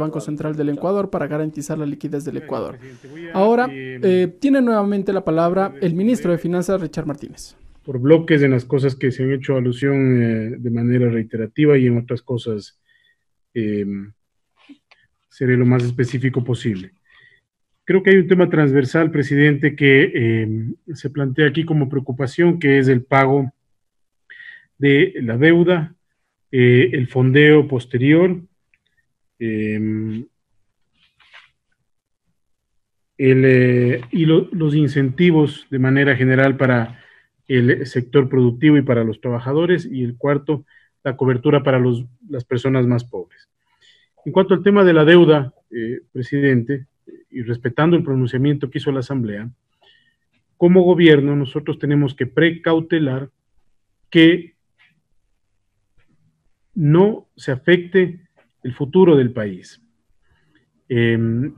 Banco Central del Ecuador para garantizar la liquidez del Gracias, Ecuador. presidente. Ahora tiene nuevamente la palabra el ministro de Finanzas, Richard Martínez. Por bloques en las cosas que se han hecho alusión de manera reiterativa y en otras cosas eh, seré lo más específico posible. Creo que hay un tema transversal, presidente, que se plantea aquí como preocupación, que es el pago de la deuda, el fondeo posterior, eh, los incentivos de manera general para el sector productivo y para los trabajadores, y el cuarto, la cobertura para las personas más pobres. En cuanto al tema de la deuda, presidente, y respetando el pronunciamiento que hizo la Asamblea, como gobierno nosotros tenemos que precautelar que no se afecte el futuro del país.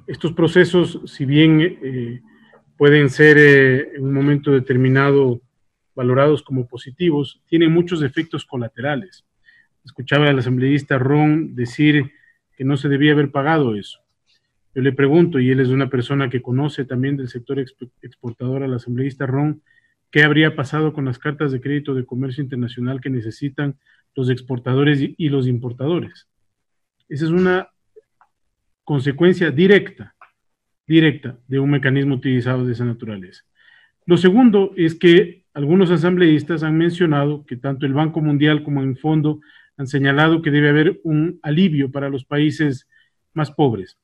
Estos procesos, si bien pueden ser en un momento determinado valorados como positivos, tienen muchos efectos colaterales. Escuchaba al asambleísta Ron decir que no se debía haber pagado eso. Yo le pregunto, y él es una persona que conoce también del sector exportador, al asambleísta Ron, ¿qué habría pasado con las cartas de crédito de comercio internacional que necesitan los exportadores y los importadores? Esa es una consecuencia directa de un mecanismo utilizado de esa naturaleza. Lo segundo es que algunos asambleístas han mencionado que tanto el Banco Mundial como el Fondo han señalado que debe haber un alivio para los países más pobres.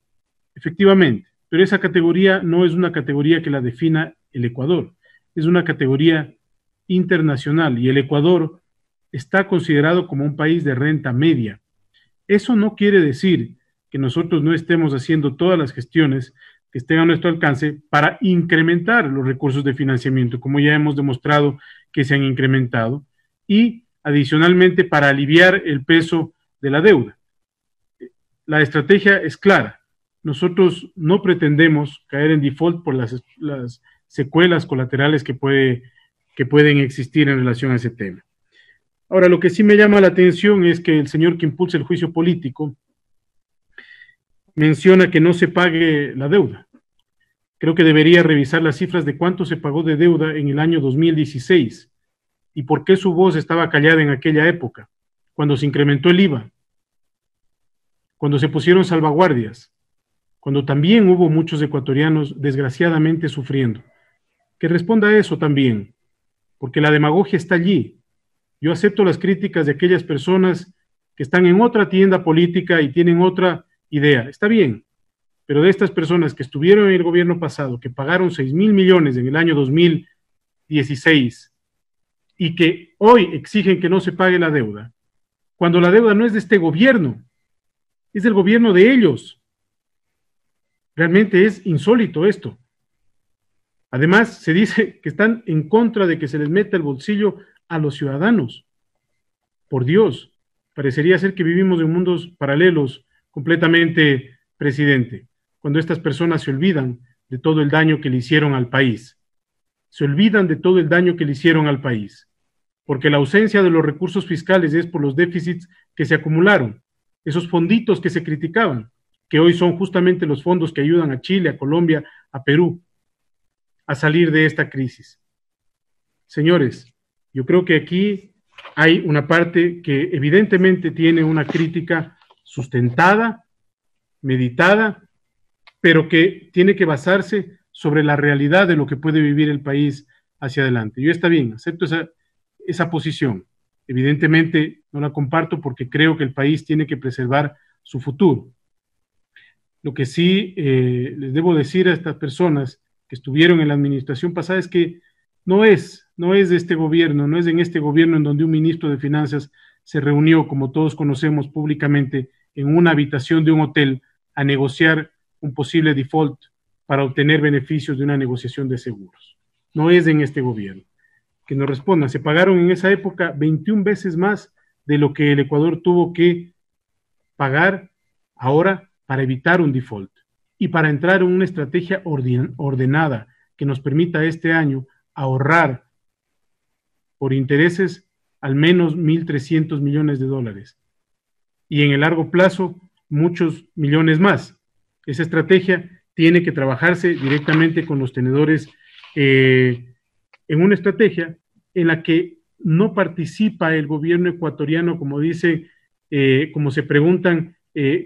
Efectivamente, pero esa categoría no es una categoría que la defina el Ecuador, es una categoría internacional y el Ecuador está considerado como un país de renta media. Eso no quiere decir que nosotros no estemos haciendo todas las gestiones que estén a nuestro alcance para incrementar los recursos de financiamiento, como ya hemos demostrado que se han incrementado, y adicionalmente para aliviar el peso de la deuda. La estrategia es clara. Nosotros no pretendemos caer en default por las secuelas colaterales que pueden existir en relación a ese tema. Ahora, lo que sí me llama la atención es que el señor que impulsa el juicio político menciona que no se pague la deuda. Creo que debería revisar las cifras de cuánto se pagó de deuda en el año 2016 y por qué su voz estaba callada en aquella época, cuando se incrementó el IVA, cuando se pusieron salvaguardias, cuando también hubo muchos ecuatorianos desgraciadamente sufriendo. Que responda a eso también, porque la demagogia está allí. Yo acepto las críticas de aquellas personas que están en otra tienda política y tienen otra idea. Está bien, pero de estas personas que estuvieron en el gobierno pasado, que pagaron 6.000 millones en el año 2016 y que hoy exigen que no se pague la deuda, cuando la deuda no es de este gobierno, es del gobierno de ellos. Realmente es insólito esto. Además, se dice que están en contra de que se les meta el bolsillo a los ciudadanos. Por Dios, parecería ser que vivimos en mundos paralelos completamente, presidente, cuando estas personas se olvidan de todo el daño que le hicieron al país. Se olvidan de todo el daño que le hicieron al país, porque la ausencia de los recursos fiscales es por los déficits que se acumularon, esos fonditos que se criticaban, que hoy son justamente los fondos que ayudan a Chile, a Colombia, a Perú, a salir de esta crisis. Señores, yo creo que aquí hay una parte que evidentemente tiene una crítica sustentada, meditada, pero que tiene que basarse sobre la realidad de lo que puede vivir el país hacia adelante. Yo está bien, acepto esa posición. Evidentemente no la comparto porque creo que el país tiene que preservar su futuro. Lo que sí les debo decir a estas personas que estuvieron en la administración pasada es que no es de este gobierno, no es en este gobierno en donde un ministro de Finanzas se reunió, como todos conocemos públicamente, en una habitación de un hotel a negociar un posible default para obtener beneficios de una negociación de seguros. No es en este gobierno. Que nos respondan, se pagaron en esa época 21 veces más de lo que el Ecuador tuvo que pagar ahora para evitar un default y para entrar en una estrategia ordenada que nos permita este año ahorrar por intereses al menos 1.300 millones de dólares y en el largo plazo muchos millones más. Esa estrategia tiene que trabajarse directamente con los tenedores en una estrategia en la que no participa el gobierno ecuatoriano, como dice, como se preguntan,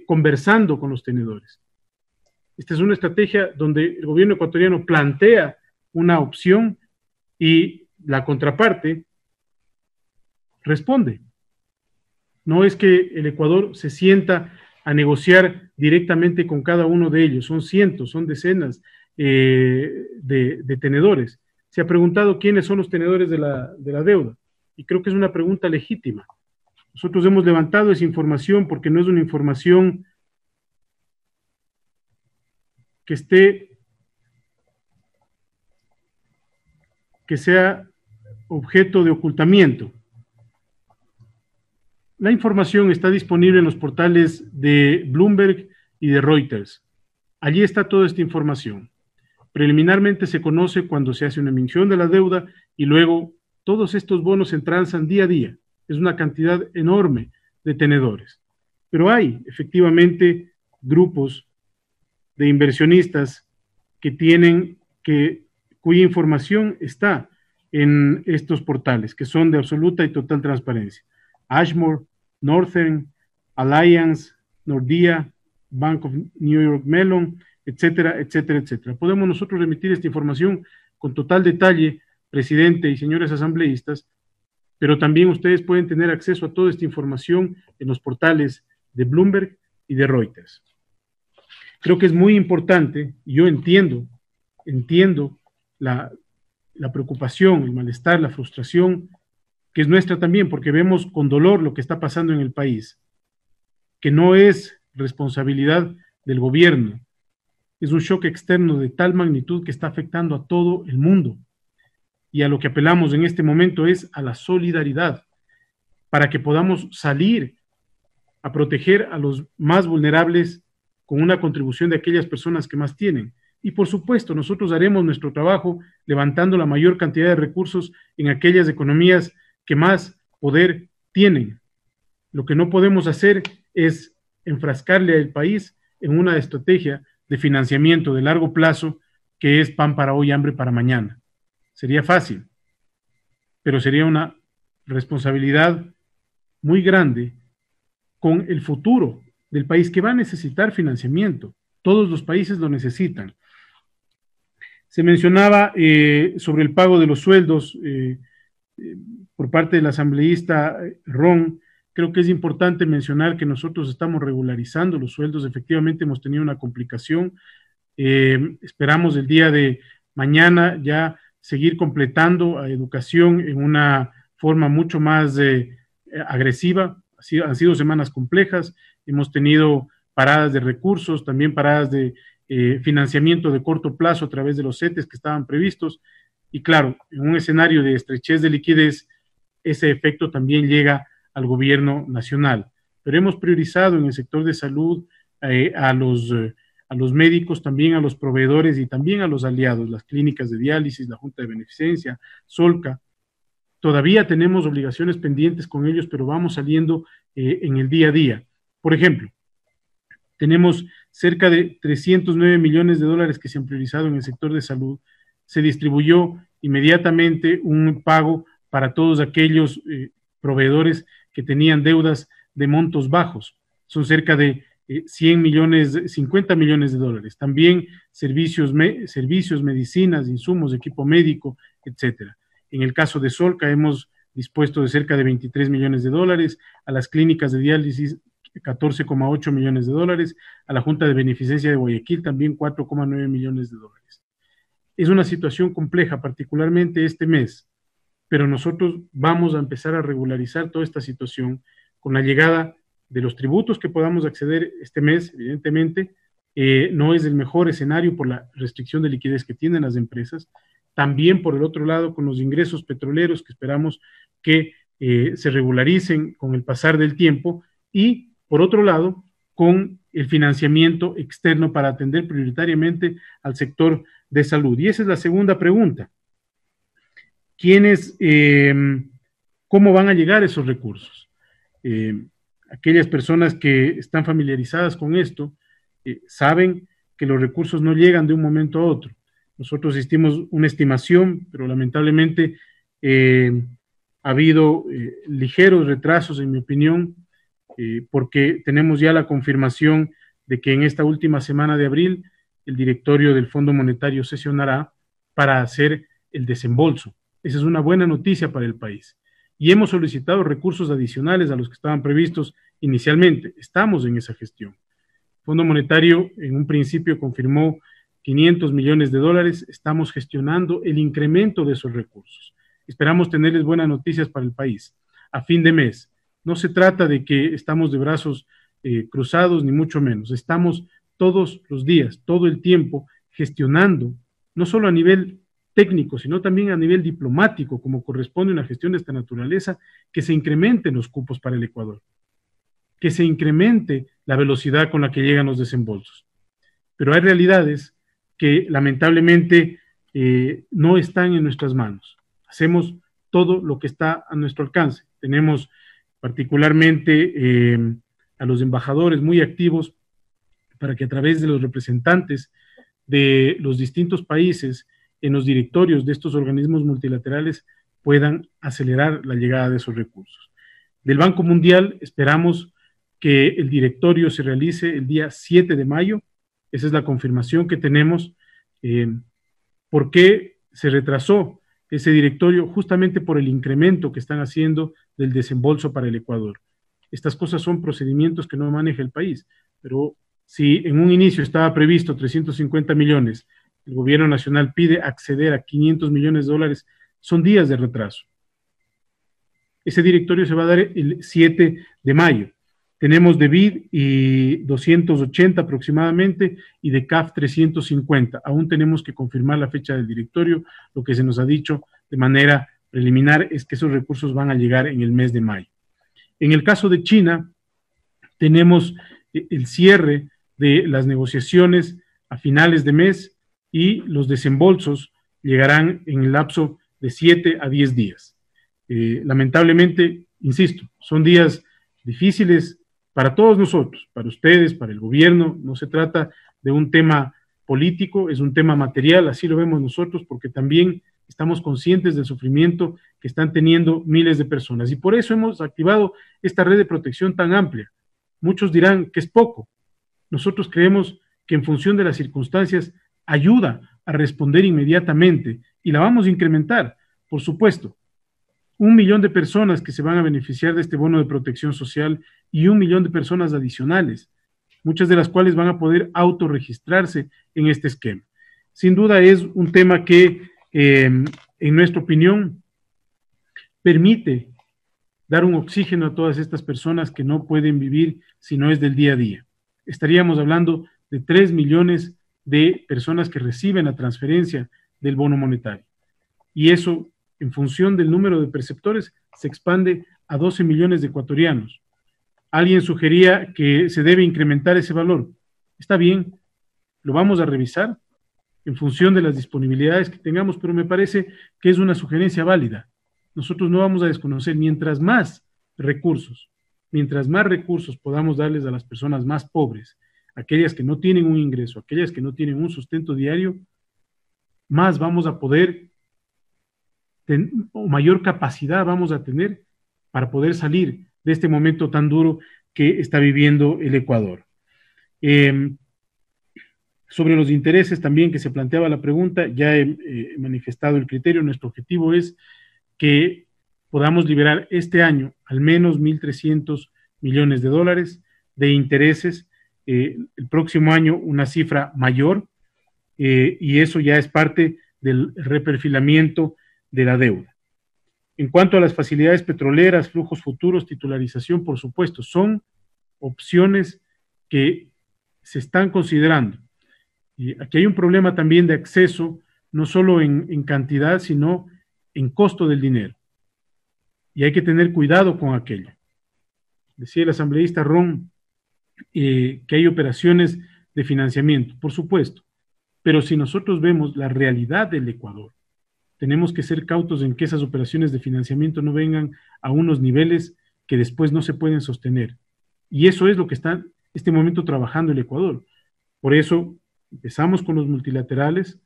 conversando con los tenedores. Esta es una estrategia donde el gobierno ecuatoriano plantea una opción y la contraparte responde. No es que el Ecuador se sienta a negociar directamente con cada uno de ellos, son cientos, son decenas de tenedores. Se ha preguntado quiénes son los tenedores de la deuda, y creo que es una pregunta legítima. Nosotros hemos levantado esa información porque no es una información que sea objeto de ocultamiento. La información está disponible en los portales de Bloomberg y de Reuters. Allí está toda esta información. Preliminarmente se conoce cuando se hace una emisión de la deuda y luego todos estos bonos se transan día a día. Es una cantidad enorme de tenedores. Pero hay efectivamente grupos de inversionistas cuya información está en estos portales, que son de absoluta y total transparencia. Ashmore, Northern, Alliance, Nordea, Bank of New York Mellon, etcétera, etcétera, etcétera. Podemos nosotros remitir esta información con total detalle, presidente y señores asambleístas, pero también ustedes pueden tener acceso a toda esta información en los portales de Bloomberg y de Reuters. Creo que es muy importante, y yo entiendo la preocupación, el malestar, la frustración, que es nuestra también, porque vemos con dolor lo que está pasando en el país, que no es responsabilidad del gobierno, es un shock externo de tal magnitud que está afectando a todo el mundo. Y a lo que apelamos en este momento es a la solidaridad, para que podamos salir a proteger a los más vulnerables con una contribución de aquellas personas que más tienen. Y por supuesto, nosotros haremos nuestro trabajo levantando la mayor cantidad de recursos en aquellas economías que más poder tienen. Lo que no podemos hacer es enfrascarle al país en una estrategia de financiamiento de largo plazo que es pan para hoy, hambre para mañana. Sería fácil, pero sería una responsabilidad muy grande con el futuro del país, que va a necesitar financiamiento. Todos los países lo necesitan. Se mencionaba sobre el pago de los sueldos por parte del asambleísta Ron. Creo que es importante mencionar que nosotros estamos regularizando los sueldos. Efectivamente hemos tenido una complicación. Esperamos el día de mañana ya seguir completando a educación en una forma mucho más agresiva. Han sido semanas complejas, hemos tenido paradas de recursos, también paradas de financiamiento de corto plazo a través de los CETES que estaban previstos, y claro, en un escenario de estrechez de liquidez, ese efecto también llega al gobierno nacional. Pero hemos priorizado en el sector de salud a los médicos, también a los proveedores y también a los aliados, las clínicas de diálisis, la Junta de Beneficencia, Solca. Todavía tenemos obligaciones pendientes con ellos, pero vamos saliendo en el día a día. Por ejemplo, tenemos cerca de 309 millones de dólares que se han priorizado en el sector de salud. Se distribuyó inmediatamente un pago para todos aquellos proveedores que tenían deudas de montos bajos. Son cerca de 50 millones de dólares. También servicios, medicinas, insumos, equipo médico, etcétera. En el caso de Solca hemos dispuesto de cerca de 23 millones de dólares, a las clínicas de diálisis 14,8 millones de dólares, a la Junta de Beneficencia de Guayaquil también 4,9 millones de dólares. Es una situación compleja, particularmente este mes, pero nosotros vamos a empezar a regularizar toda esta situación con la llegada de los tributos que podamos acceder este mes. Evidentemente, no es el mejor escenario por la restricción de liquidez que tienen las empresas. También, por el otro lado, con los ingresos petroleros que esperamos que se regularicen con el pasar del tiempo, y, por otro lado, con el financiamiento externo para atender prioritariamente al sector de salud. Y esa es la segunda pregunta. ¿Cómo van a llegar esos recursos? aquellas personas que están familiarizadas con esto saben que los recursos no llegan de un momento a otro. Nosotros hicimos una estimación, pero lamentablemente ha habido ligeros retrasos, en mi opinión, porque tenemos ya la confirmación de que en esta última semana de abril el directorio del Fondo Monetario sesionará para hacer el desembolso. Esa es una buena noticia para el país. Y hemos solicitado recursos adicionales a los que estaban previstos inicialmente. Estamos en esa gestión. El Fondo Monetario en un principio confirmó 500 millones de dólares. Estamos gestionando el incremento de esos recursos. Esperamos tenerles buenas noticias para el país a fin de mes. No se trata de que estamos de brazos cruzados, ni mucho menos. Estamos todos los días, todo el tiempo, gestionando, no solo a nivel técnico, sino también a nivel diplomático, como corresponde a una gestión de esta naturaleza, que se incrementen los cupos para el Ecuador, que se incremente la velocidad con la que llegan los desembolsos. Pero hay realidades que lamentablemente no están en nuestras manos. Hacemos todo lo que está a nuestro alcance. Tenemos particularmente a los embajadores muy activos para que a través de los representantes de los distintos países en los directorios de estos organismos multilaterales puedan acelerar la llegada de esos recursos. Del Banco Mundial esperamos que el directorio se realice el día 7 de mayo. Esa es la confirmación que tenemos. ¿Por qué se retrasó ese directorio? Justamente por el incremento que están haciendo del desembolso para el Ecuador. Estas cosas son procedimientos que no maneja el país, pero si en un inicio estaba previsto 350 millones, el gobierno nacional pide acceder a 500 millones de dólares, son días de retraso. Ese directorio se va a dar el 7 de mayo. Tenemos de BID y 280 aproximadamente y de CAF 350. Aún tenemos que confirmar la fecha del directorio. Lo que se nos ha dicho de manera preliminar es que esos recursos van a llegar en el mes de mayo. En el caso de China, tenemos el cierre de las negociaciones a finales de mes y los desembolsos llegarán en el lapso de 7 a 10 días. Lamentablemente, insisto, son días difíciles para todos nosotros, para ustedes, para el gobierno. No se trata de un tema político, es un tema material, así lo vemos nosotros, porque también estamos conscientes del sufrimiento que están teniendo miles de personas. Y por eso hemos activado esta red de protección tan amplia. Muchos dirán que es poco. Nosotros creemos que en función de las circunstancias ayuda a responder inmediatamente y la vamos a incrementar, por supuesto. 1 millón de personas que se van a beneficiar de este bono de protección social y 1 millón de personas adicionales, muchas de las cuales van a poder autorregistrarse en este esquema. Sin duda es un tema que, en nuestra opinión, permite dar un oxígeno a todas estas personas que no pueden vivir si no es del día a día. Estaríamos hablando de 3 millones de personas que reciben la transferencia del bono monetario. Y eso, en función del número de perceptores, se expande a 12 millones de ecuatorianos. Alguien sugería que se debe incrementar ese valor. Está bien, lo vamos a revisar en función de las disponibilidades que tengamos, pero me parece que es una sugerencia válida. Nosotros no vamos a desconocer, mientras más recursos podamos darles a las personas más pobres, aquellas que no tienen un ingreso, aquellas que no tienen un sustento diario, más vamos a poder, o mayor capacidad vamos a tener para poder salir de este momento tan duro que está viviendo el Ecuador. Sobre los intereses también que se planteaba la pregunta, ya he manifestado el criterio. Nuestro objetivo es que podamos liberar este año al menos 1.300 millones de dólares de intereses, el próximo año una cifra mayor, y eso ya es parte del reperfilamiento de la deuda. En cuanto a las facilidades petroleras, flujos futuros, titularización, por supuesto, son opciones que se están considerando. Y aquí hay un problema también de acceso, no solo en cantidad, sino en costo del dinero. Y hay que tener cuidado con aquello. Decía el asambleísta Ron que hay operaciones de financiamiento, por supuesto, pero si nosotros vemos la realidad del Ecuador, tenemos que ser cautos en que esas operaciones de financiamiento no vengan a unos niveles que después no se pueden sostener. Y eso es lo que está en este momento trabajando el Ecuador. Por eso empezamos con los multilaterales,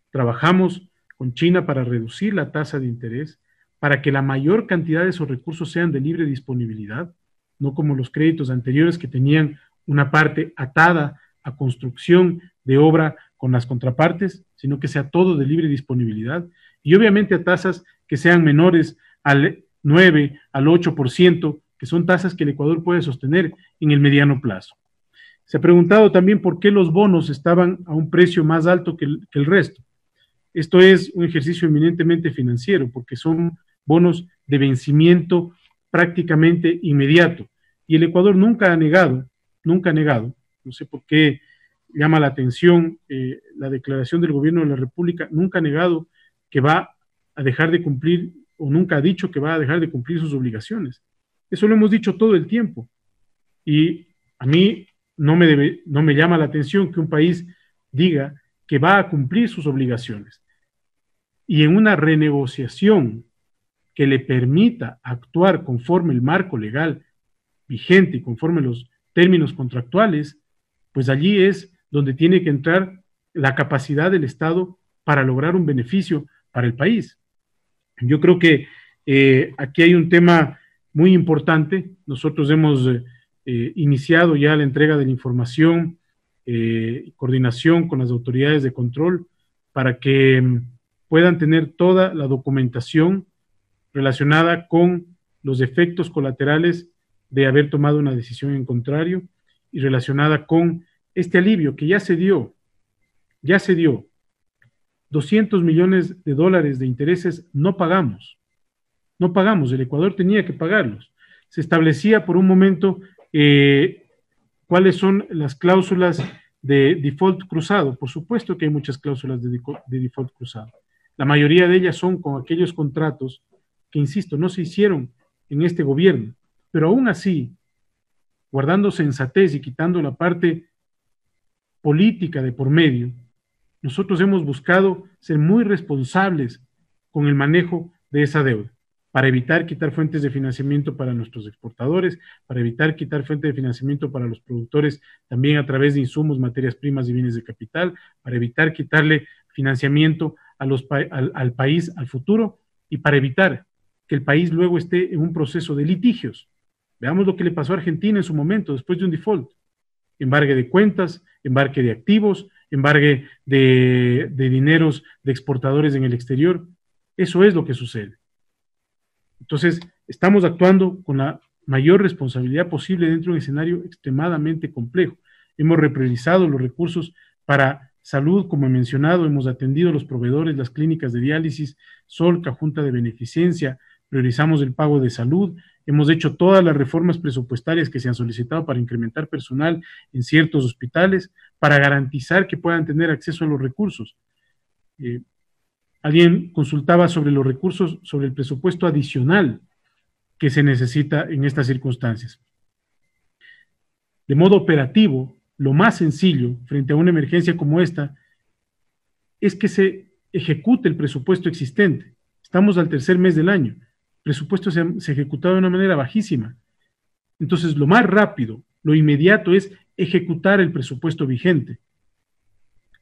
trabajamos con China para reducir la tasa de interés, para que la mayor cantidad de esos recursos sean de libre disponibilidad, no como los créditos anteriores que tenían una parte atada a construcción de obra con las contrapartes, sino que sea todo de libre disponibilidad, y obviamente a tasas que sean menores al 9, al 8%, que son tasas que el Ecuador puede sostener en el mediano plazo. Se ha preguntado también por qué los bonos estaban a un precio más alto que el resto. Esto es un ejercicio eminentemente financiero, porque son bonos de vencimiento prácticamente inmediato. Y el Ecuador nunca ha negado, no sé por qué llama la atención la declaración del gobierno de la República, nunca ha negado que va a dejar de cumplir, o nunca ha dicho que va a dejar de cumplir sus obligaciones. Eso lo hemos dicho todo el tiempo. Y a mí no me llama la atención que un país diga que va a cumplir sus obligaciones. Y en una renegociación que le permita actuar conforme el marco legal vigente y conforme los términos contractuales, pues allí es donde tiene que entrar la capacidad del Estado para lograr un beneficio para el país. Yo creo que aquí hay un tema muy importante. Nosotros hemos iniciado ya la entrega de la información y coordinación con las autoridades de control para que puedan tener toda la documentación relacionada con los efectos colaterales de haber tomado una decisión en contrario y relacionada con este alivio que ya se dio, 200 millones de dólares de intereses no pagamos, el Ecuador tenía que pagarlos. Se establecía por un momento cuáles son las cláusulas de default cruzado. Por supuesto que hay muchas cláusulas de default cruzado. La mayoría de ellas son con aquellos contratos que, insisto, no se hicieron en este gobierno, pero aún así, guardando sensatez y quitando la parte política de por medio, nosotros hemos buscado ser muy responsables con el manejo de esa deuda, para evitar quitar fuentes de financiamiento para nuestros exportadores, para evitar quitar fuentes de financiamiento para los productores también a través de insumos, materias primas y bienes de capital, para evitar quitarle financiamiento al país, al futuro, y para evitar que el país luego esté en un proceso de litigios. Veamos lo que le pasó a Argentina en su momento, después de un default. Embargue de cuentas, embarque de activos, embargue de dineros de exportadores en el exterior. Eso es lo que sucede. Entonces, estamos actuando con la mayor responsabilidad posible dentro de un escenario extremadamente complejo. Hemos repriorizado los recursos para salud, como he mencionado, hemos atendido a los proveedores, las clínicas de diálisis, Solca, Junta de Beneficencia, priorizamos el pago de salud, hemos hecho todas las reformas presupuestarias que se han solicitado para incrementar personal en ciertos hospitales, para garantizar que puedan tener acceso a los recursos. Alguien consultaba sobre los recursos, sobre el presupuesto adicional que se necesita en estas circunstancias. De modo operativo, lo más sencillo frente a una emergencia como esta es que se ejecute el presupuesto existente. Estamos al tercer mes del año. El presupuesto se ha ejecutado de una manera bajísima. Entonces, lo más rápido, lo inmediato es ejecutar el presupuesto vigente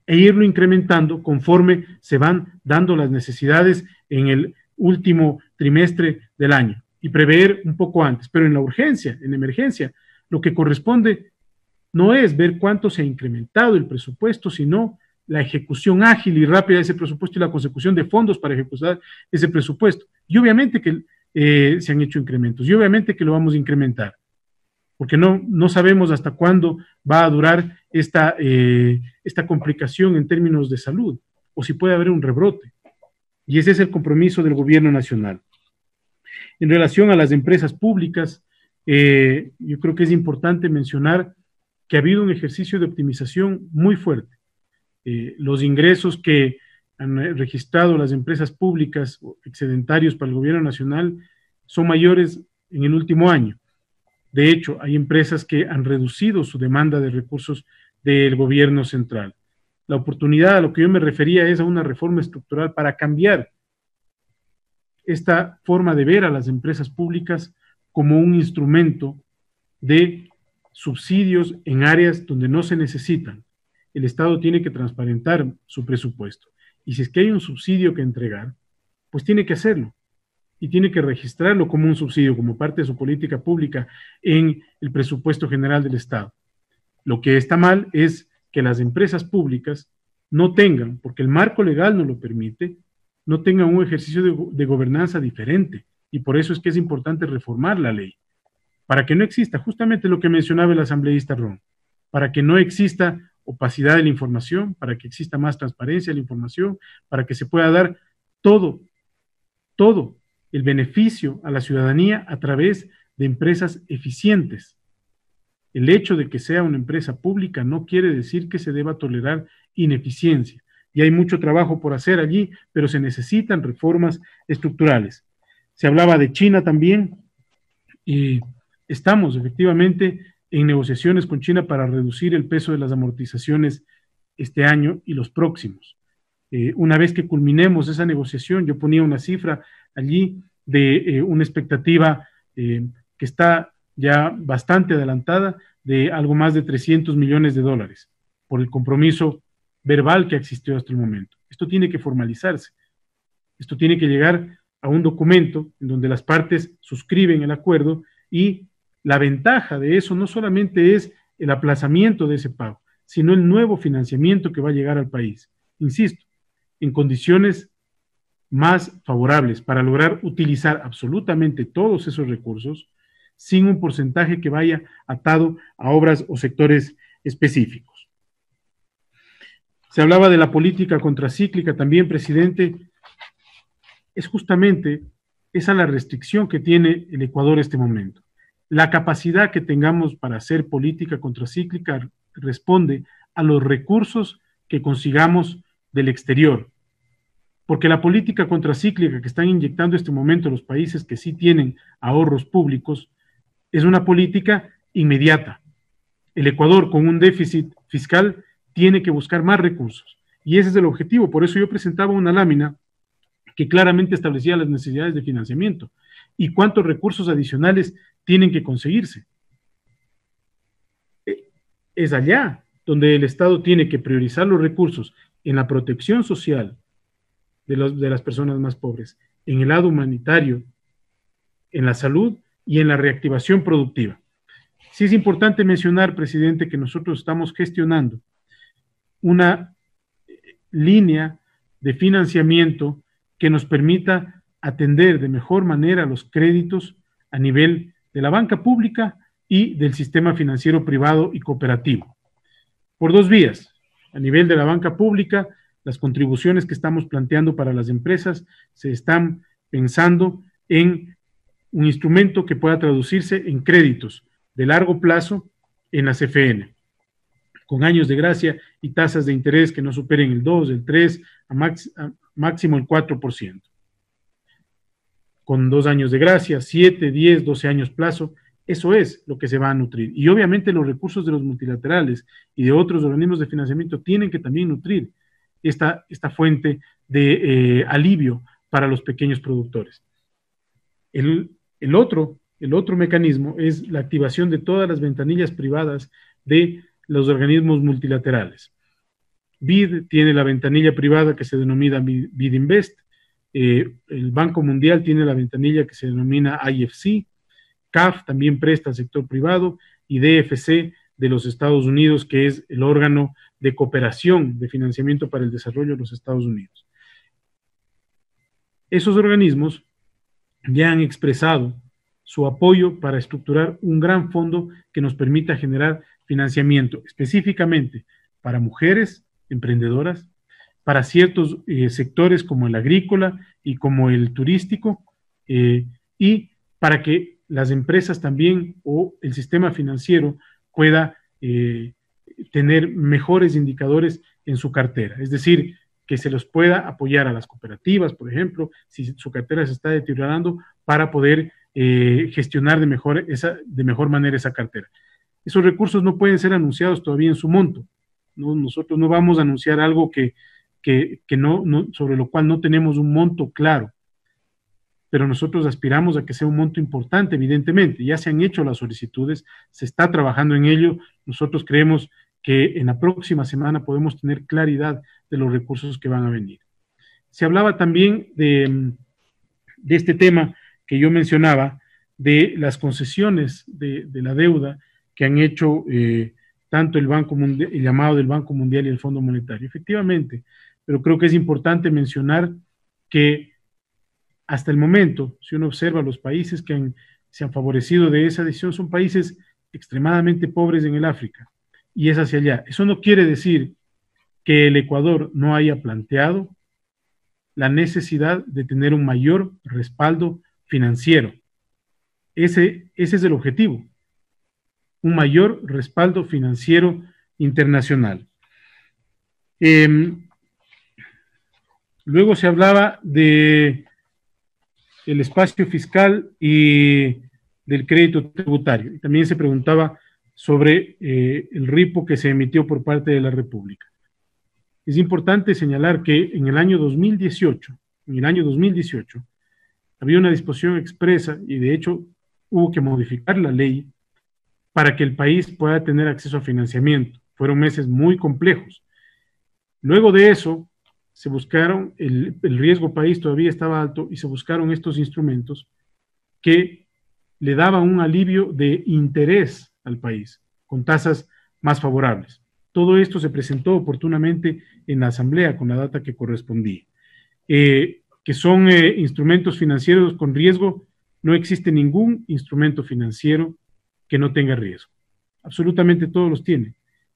e irlo incrementando conforme se van dando las necesidades en el último trimestre del año y prever un poco antes. Pero en la urgencia, en la emergencia, lo que corresponde no es ver cuánto se ha incrementado el presupuesto, sino la ejecución ágil y rápida de ese presupuesto y la consecución de fondos para ejecutar ese presupuesto. Y obviamente que se han hecho incrementos, y obviamente que lo vamos a incrementar, porque no sabemos hasta cuándo va a durar esta complicación en términos de salud, o si puede haber un rebrote. Y ese es el compromiso del gobierno nacional. En relación a las empresas públicas, yo creo que es importante mencionar que ha habido un ejercicio de optimización muy fuerte. Los ingresos que han registrado las empresas públicas excedentarios para el gobierno nacional son mayores en el último año. De hecho, hay empresas que han reducido su demanda de recursos del gobierno central. La oportunidad a lo que yo me refería es a una reforma estructural para cambiar esta forma de ver a las empresas públicas como un instrumento de subsidios en áreas donde no se necesitan. El Estado tiene que transparentar su presupuesto. Y si es que hay un subsidio que entregar, pues tiene que hacerlo. Y tiene que registrarlo como un subsidio, como parte de su política pública en el presupuesto general del Estado. Lo que está mal es que las empresas públicas no tengan, porque el marco legal no lo permite, no tengan un ejercicio de gobernanza diferente. Y por eso es que es importante reformar la ley, para que no exista justamente lo que mencionaba el asambleísta Ron, para que no exista opacidad de la información, para que exista más transparencia de la información, para que se pueda dar todo el beneficio a la ciudadanía a través de empresas eficientes. El hecho de que sea una empresa pública no quiere decir que se deba tolerar ineficiencia. Y hay mucho trabajo por hacer allí, pero se necesitan reformas estructurales. Se hablaba de China también, y estamos efectivamente en negociaciones con China para reducir el peso de las amortizaciones este año y los próximos. Una vez que culminemos esa negociación, yo ponía una cifra allí de una expectativa que está ya bastante adelantada, de algo más de 300 millones de dólares, por el compromiso verbal que existió hasta el momento. Esto tiene que formalizarse, esto tiene que llegar a un documento en donde las partes suscriben el acuerdo, y la ventaja de eso no solamente es el aplazamiento de ese pago, sino el nuevo financiamiento que va a llegar al país. Insisto, en condiciones más favorables para lograr utilizar absolutamente todos esos recursos sin un porcentaje que vaya atado a obras o sectores específicos. Se hablaba de la política contracíclica también, presidente. Es justamente esa la restricción que tiene el Ecuador en este momento. La capacidad que tengamos para hacer política contracíclica responde a los recursos que consigamos del exterior, porque la política contracíclica que están inyectando en este momento los países que sí tienen ahorros públicos es una política inmediata. El Ecuador, con un déficit fiscal, tiene que buscar más recursos, y ese es el objetivo. Por eso yo presentaba una lámina que claramente establecía las necesidades de financiamiento y cuántos recursos adicionales tienen que conseguirse. Es allá donde el Estado tiene que priorizar los recursos en la protección social de las personas más pobres, en el lado humanitario, en la salud y en la reactivación productiva. Sí es importante mencionar, presidente, que nosotros estamos gestionando una línea de financiamiento que nos permita atender de mejor manera los créditos a nivel de la banca pública y del sistema financiero privado y cooperativo. Por dos vías: a nivel de la banca pública, las contribuciones que estamos planteando para las empresas se están pensando en un instrumento que pueda traducirse en créditos de largo plazo en la CFN, con años de gracia y tasas de interés que no superen el 2, el 3, a máximo el 4%. Con 2 años de gracia, 7, 10, 12 años plazo, eso es lo que se va a nutrir. Y obviamente los recursos de los multilaterales y de otros organismos de financiamiento tienen que también nutrir esta fuente de alivio para los pequeños productores. El otro mecanismo es la activación de todas las ventanillas privadas de los organismos multilaterales. BID tiene la ventanilla privada que se denomina BID Invest, el Banco Mundial tiene la ventanilla que se denomina IFC, CAF también presta al sector privado, y DFC de los Estados Unidos, que es el órgano de cooperación de financiamiento para el desarrollo de los Estados Unidos. Esos organismos ya han expresado su apoyo para estructurar un gran fondo que nos permita generar financiamiento específicamente para mujeres emprendedoras, para ciertos sectores como el agrícola y como el turístico, y para que las empresas también o el sistema financiero pueda tener mejores indicadores en su cartera. Es decir, que se los pueda apoyar a las cooperativas, por ejemplo, si su cartera se está deteriorando, para poder gestionar de mejor manera esa cartera. Esos recursos no pueden ser anunciados todavía en su monto, ¿no? Nosotros no vamos a anunciar algo sobre lo cual no tenemos un monto claro, pero nosotros aspiramos a que sea un monto importante, evidentemente. Ya se han hecho las solicitudes, se está trabajando en ello. Nosotros creemos que en la próxima semana podemos tener claridad de los recursos que van a venir. Se hablaba también de este tema que yo mencionaba, de las concesiones de la deuda que han hecho tanto el Banco Mundial, el llamado del Banco Mundial y el Fondo Monetario. Efectivamente, pero creo que es importante mencionar que hasta el momento, si uno observa los países que se han favorecido de esa decisión, son países extremadamente pobres en el África, y es hacia allá. Eso no quiere decir que el Ecuador no haya planteado la necesidad de tener un mayor respaldo financiero. Ese es el objetivo, un mayor respaldo financiero internacional. Luego se hablaba de el espacio fiscal y del crédito tributario. Y también se preguntaba sobre el RIPO que se emitió por parte de la República. Es importante señalar que en el año 2018, había una disposición expresa y de hecho hubo que modificar la ley para que el país pueda tener acceso a financiamiento. Fueron meses muy complejos. Luego de eso, se buscaron, el riesgo país todavía estaba alto y se buscaron estos instrumentos que le daban un alivio de interés al país, con tasas más favorables. Todo esto se presentó oportunamente en la Asamblea con la data que correspondía. Que son instrumentos financieros con riesgo, no existe ningún instrumento financiero que no tenga riesgo. Absolutamente todos los tienen.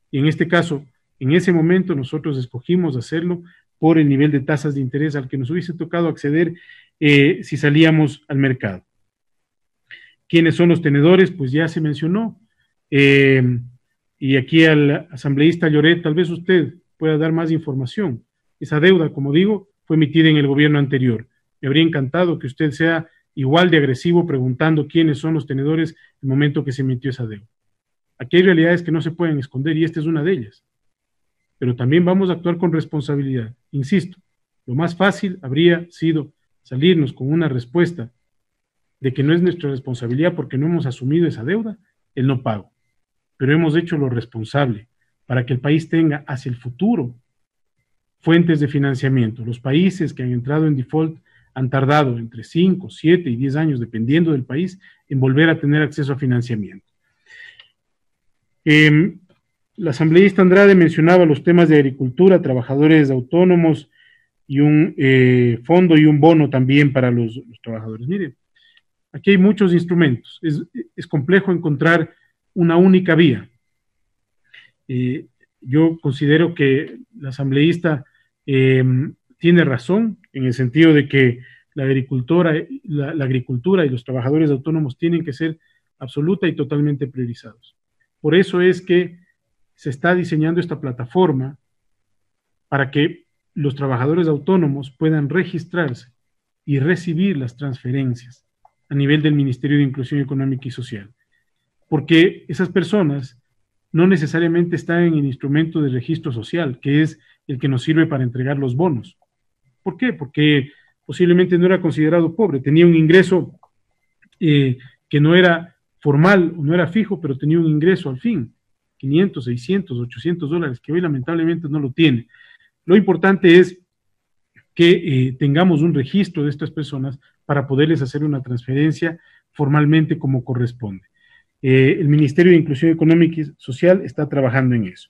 Y en este caso, en ese momento nosotros escogimos hacerlo por el nivel de tasas de interés al que nos hubiese tocado acceder si salíamos al mercado. ¿Quiénes son los tenedores? Pues ya se mencionó. Y aquí al asambleísta Lloret, tal vez usted pueda dar más información. Esa deuda, como digo, fue emitida en el gobierno anterior. Me habría encantado que usted sea igual de agresivo preguntando quiénes son los tenedores en el momento que se emitió esa deuda. Aquí hay realidades que no se pueden esconder y esta es una de ellas. Pero también vamos a actuar con responsabilidad. Insisto, lo más fácil habría sido salirnos con una respuesta de que no es nuestra responsabilidad porque no hemos asumido esa deuda, el no pago. Pero hemos hecho lo responsable para que el país tenga hacia el futuro fuentes de financiamiento. Los países que han entrado en default han tardado entre 5, 7 y 10 años, dependiendo del país, en volver a tener acceso a financiamiento. La asambleísta Andrade mencionaba los temas de agricultura, trabajadores autónomos y un fondo y un bono también para los trabajadores. Mire, aquí hay muchos instrumentos. Es complejo encontrar una única vía. Yo considero que la asambleísta tiene razón en el sentido de que la agricultura y los trabajadores autónomos tienen que ser absoluta y totalmente priorizados. Por eso es que se está diseñando esta plataforma para que los trabajadores autónomos puedan registrarse y recibir las transferencias a nivel del Ministerio de Inclusión Económica y Social. Porque esas personas no necesariamente están en el instrumento de registro social, que es el que nos sirve para entregar los bonos. ¿Por qué? Porque posiblemente no era considerado pobre, tenía un ingreso que no era formal o no era fijo, pero tenía un ingreso al fin, 500, 600, 800 dólares, que hoy lamentablemente no lo tiene. Lo importante es que tengamos un registro de estas personas para poderles hacer una transferencia formalmente como corresponde. El Ministerio de Inclusión Económica y Social está trabajando en eso.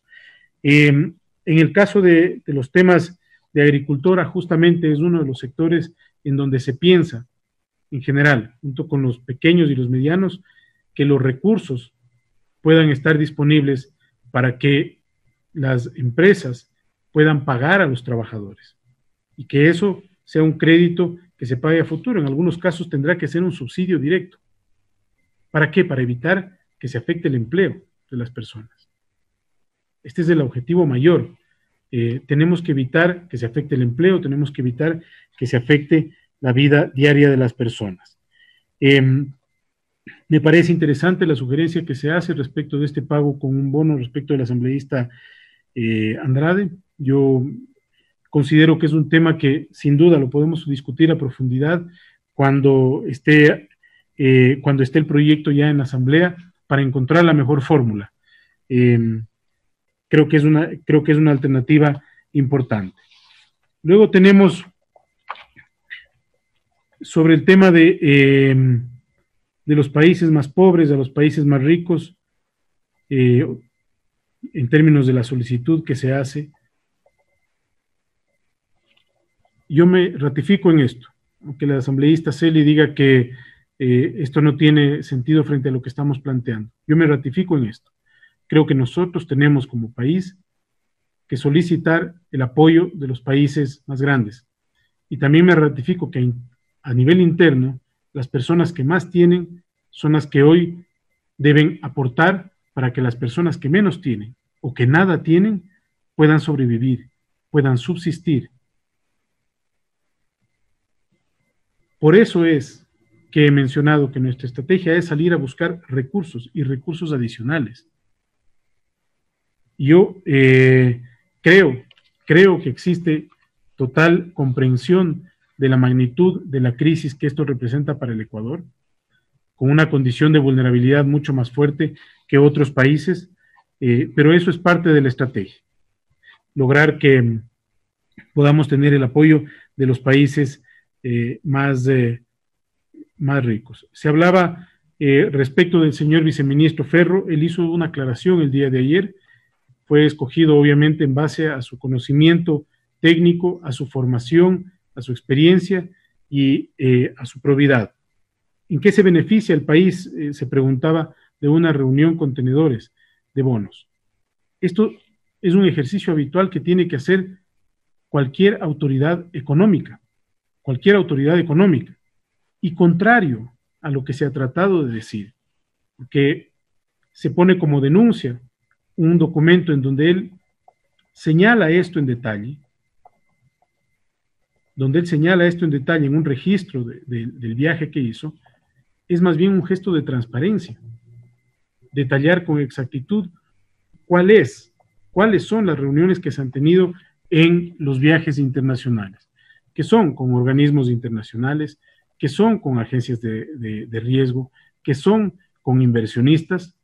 En el caso de los temas de agricultura, justamente es uno de los sectores en donde se piensa, en general, junto con los pequeños y los medianos, que los recursos puedan estar disponibles para que las empresas puedan pagar a los trabajadores y que eso sea un crédito que se pague a futuro. En algunos casos tendrá que ser un subsidio directo. ¿Para qué? Para evitar que se afecte el empleo de las personas. Este es el objetivo mayor. Tenemos que evitar que se afecte el empleo, tenemos que evitar que se afecte la vida diaria de las personas. Me parece interesante la sugerencia que se hace respecto de este pago con un bono respecto del asambleísta Andrade. Yo considero que es un tema que sin duda lo podemos discutir a profundidad cuando esté el proyecto ya en la Asamblea para encontrar la mejor fórmula. Creo que es una alternativa importante. Luego tenemos sobre el tema de los países más pobres a los países más ricos, en términos de la solicitud que se hace. Yo me ratifico en esto, aunque la asambleísta Celi diga que esto no tiene sentido frente a lo que estamos planteando. Yo me ratifico en esto. Creo que nosotros tenemos como país que solicitar el apoyo de los países más grandes. Y también me ratifico que a nivel interno, las personas que más tienen son las que hoy deben aportar para que las personas que menos tienen o que nada tienen puedan sobrevivir, puedan subsistir. Por eso es que he mencionado que nuestra estrategia es salir a buscar recursos y recursos adicionales. Yo creo que existe total comprensión de la magnitud de la crisis que esto representa para el Ecuador, con una condición de vulnerabilidad mucho más fuerte que otros países, pero eso es parte de la estrategia. Lograr que podamos tener el apoyo de los países más ricos. Se hablaba respecto del señor viceministro Ferro. Él hizo una aclaración el día de ayer. Fue escogido obviamente en base a su conocimiento técnico, a su formación, a su experiencia y a su probidad. ¿En qué se beneficia el país? Se preguntaba de una reunión con tenedores de bonos. Esto es un ejercicio habitual que tiene que hacer cualquier autoridad económica, y contrario a lo que se ha tratado de decir, porque se pone como denuncia un documento en donde él señala esto en detalle, en un registro del viaje que hizo. Es más bien un gesto de transparencia, detallar con exactitud cuáles son las reuniones que se han tenido en los viajes internacionales, que son con organismos internacionales, que son con agencias de riesgo, que son con inversionistas.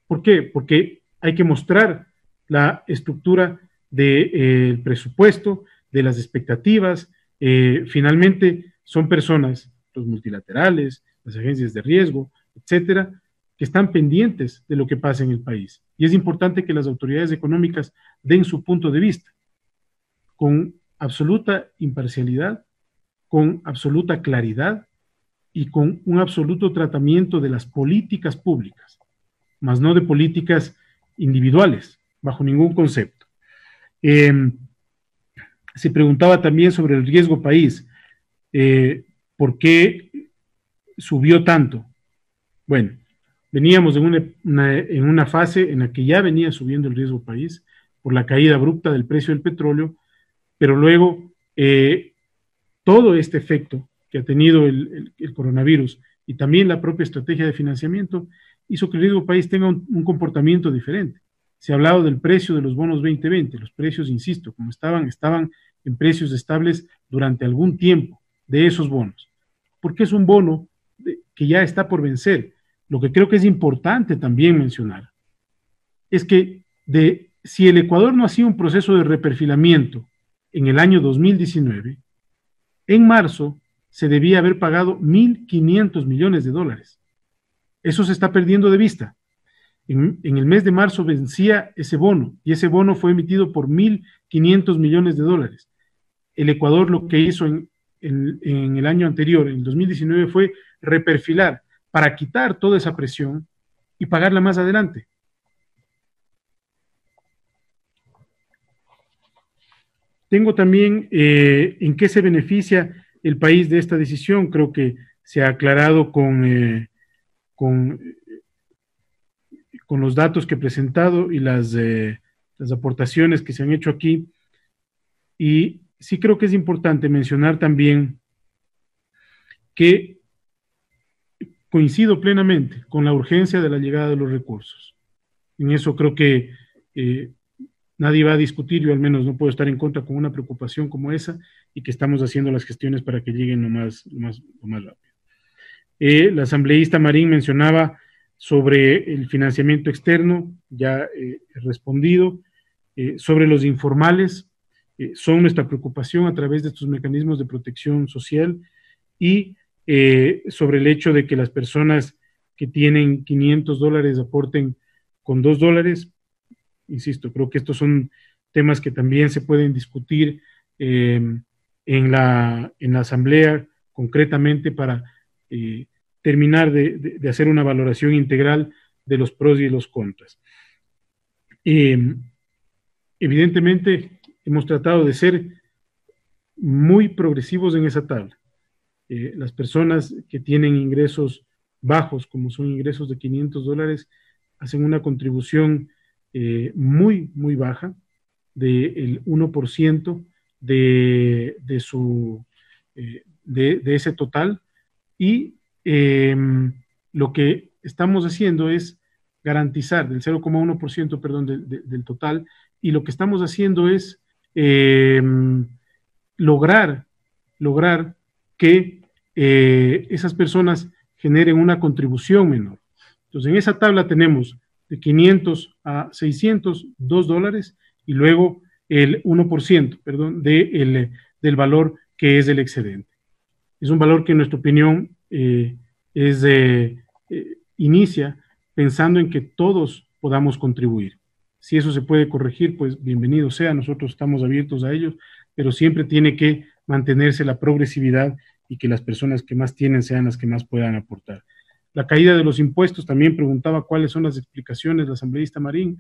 ¿Por qué? Porque hay que mostrar la estructura del presupuesto, de las expectativas. Finalmente, son personas, los multilaterales, las agencias de riesgo, etcétera, que están pendientes de lo que pasa en el país. Y es importante que las autoridades económicas den su punto de vista con absoluta imparcialidad, con absoluta claridad y con un absoluto tratamiento de las políticas públicas, más no de políticas individuales, bajo ningún concepto. Se preguntaba también sobre el riesgo país. ¿Por qué subió tanto? Bueno, veníamos en una fase en la que ya venía subiendo el riesgo país por la caída abrupta del precio del petróleo, pero luego todo este efecto que ha tenido el coronavirus y también la propia estrategia de financiamiento hizo que el riesgo país tenga un comportamiento diferente. Se ha hablado del precio de los bonos 2020, los precios, insisto, como estaban en precios estables durante algún tiempo de esos bonos, porque es un bono que ya está por vencer. Lo que creo que es importante también mencionar es que si el Ecuador no hacía un proceso de reperfilamiento en el año 2019, en marzo se debía haber pagado 1.500 millones de dólares. Eso se está perdiendo de vista. En el mes de marzo vencía ese bono y ese bono fue emitido por 1.500 millones de dólares. El Ecuador lo que hizo en el año anterior, en el 2019, fue reperfilar para quitar toda esa presión y pagarla más adelante. Tengo también en qué se beneficia el país de esta decisión. Creo que se ha aclarado con los datos que he presentado y las aportaciones que se han hecho aquí. Y sí creo que es importante mencionar también que coincido plenamente con la urgencia de la llegada de los recursos. En eso creo que nadie va a discutir, yo al menos no puedo estar en contra con una preocupación como esa, y que estamos haciendo las gestiones para que lleguen lo más rápido. La asambleísta Marín mencionaba sobre el financiamiento externo, ya he respondido. Sobre los informales, son nuestra preocupación a través de estos mecanismos de protección social, y sobre el hecho de que las personas que tienen $500 aporten con $2. Insisto, creo que estos son temas que también se pueden discutir en la asamblea concretamente para terminar de hacer una valoración integral de los pros y los contras. Evidentemente, hemos tratado de ser muy progresivos en esa tabla. Las personas que tienen ingresos bajos, como son ingresos de $500, hacen una contribución muy baja, del 1% de ese total, y lo que estamos haciendo es garantizar del 0,1%, perdón, del total, y lo que estamos haciendo es lograr que esas personas generen una contribución menor. Entonces, en esa tabla tenemos de 500 a 600, $2, y luego el 1%, perdón, del valor que es el excedente. Es un valor que en nuestra opinión inicia pensando en que todos podamos contribuir. Si eso se puede corregir, pues bienvenido sea, nosotros estamos abiertos a ello, pero siempre tiene que mantenerse la progresividad y que las personas que más tienen sean las que más puedan aportar. La caída de los impuestos, también preguntaba cuáles son las explicaciones la asambleísta Marín.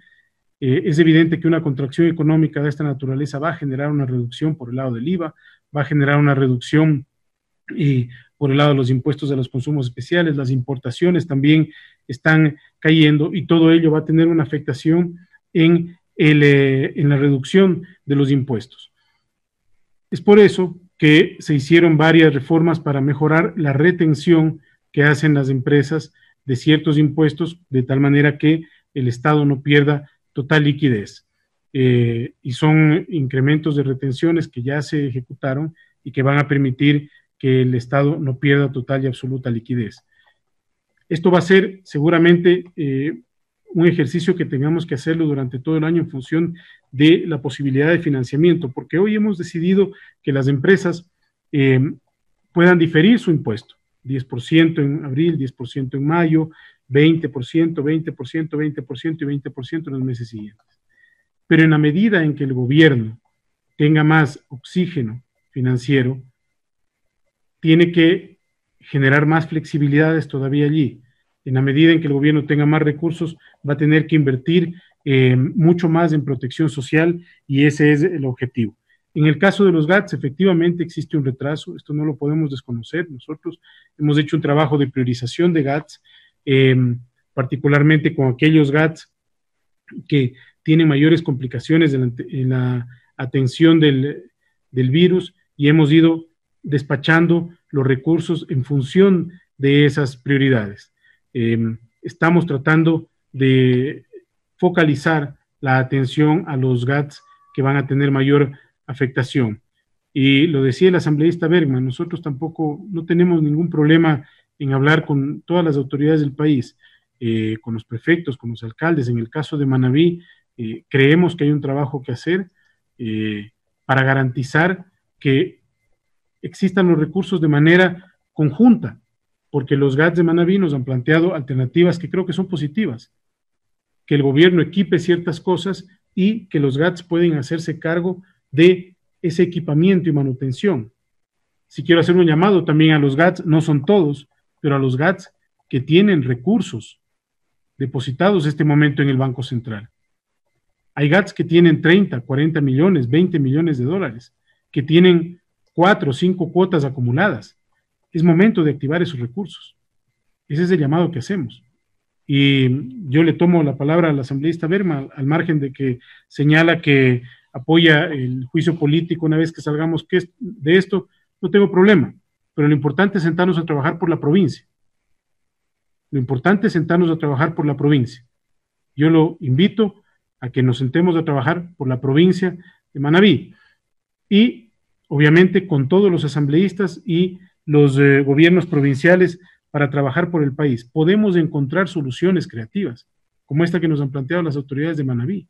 Es evidente que una contracción económica de esta naturaleza va a generar una reducción por el lado del IVA, va a generar una reducción por el lado de los impuestos a los consumos especiales, las importaciones también están cayendo, y todo ello va a tener una afectación en la reducción de los impuestos. Es por eso que se hicieron varias reformas para mejorar la retención que hacen las empresas de ciertos impuestos, de tal manera que el Estado no pierda total liquidez. Y son incrementos de retenciones que ya se ejecutaron y que van a permitir que el Estado no pierda total y absoluta liquidez. Esto va a ser seguramente un ejercicio que tengamos que hacerlo durante todo el año en función de la posibilidad de financiamiento, porque hoy hemos decidido que las empresas puedan diferir su impuesto, 10% en abril, 10% en mayo, 20%, 20%, 20% y 20% en los meses siguientes. Pero en la medida en que el gobierno tenga más oxígeno financiero, tiene que generar más flexibilidades todavía allí. En la medida en que el gobierno tenga más recursos, va a tener que invertir mucho más en protección social, y ese es el objetivo. En el caso de los GATS, efectivamente existe un retraso, esto no lo podemos desconocer. Nosotros hemos hecho un trabajo de priorización de GATS, particularmente con aquellos GATS que tienen mayores complicaciones en la atención del virus, y hemos ido despachando los recursos en función de esas prioridades. Estamos tratando de focalizar la atención a los GATS que van a tener mayor afectación. Y lo decía el asambleísta Bergman, nosotros tampoco no tenemos ningún problema en hablar con todas las autoridades del país, con los prefectos, con los alcaldes. En el caso de Manabí, creemos que hay un trabajo que hacer para garantizar que existan los recursos de manera conjunta, porque los GATS de Manabí nos han planteado alternativas que creo que son positivas, que el gobierno equipe ciertas cosas y que los GATS pueden hacerse cargo de ese equipamiento y manutención. Si quiero hacer un llamado también a los GATS, no son todos, pero a los GATS que tienen recursos depositados en este momento en el Banco Central. Hay GATS que tienen 30, 40 millones, 20 millones de dólares, que tienen 4 o 5 cuotas acumuladas. Es momento de activar esos recursos. Ese es el llamado que hacemos. Y yo le tomo la palabra al asambleísta Bergman, al margen de que señala que apoya el juicio político una vez que salgamos de esto, no tengo problema. Pero lo importante es sentarnos a trabajar por la provincia. Lo importante es sentarnos a trabajar por la provincia. Yo lo invito a que nos sentemos a trabajar por la provincia de Manabí y obviamente con todos los asambleístas y los gobiernos provinciales para trabajar por el país. Podemos encontrar soluciones creativas, como esta que nos han planteado las autoridades de Manabí,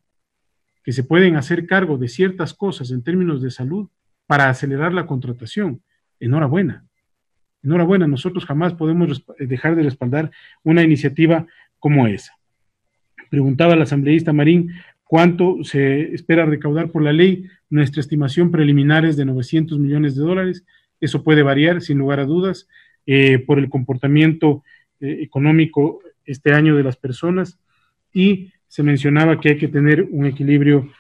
que se pueden hacer cargo de ciertas cosas en términos de salud para acelerar la contratación. Enhorabuena. Enhorabuena, nosotros jamás podemos dejar de respaldar una iniciativa como esa. Preguntaba el asambleísta Marín cuánto se espera recaudar por la ley. Nuestra estimación preliminar es de 900 millones de dólares. Eso puede variar, sin lugar a dudas, por el comportamiento económico este año de las personas, y se mencionaba que hay que tener un equilibrio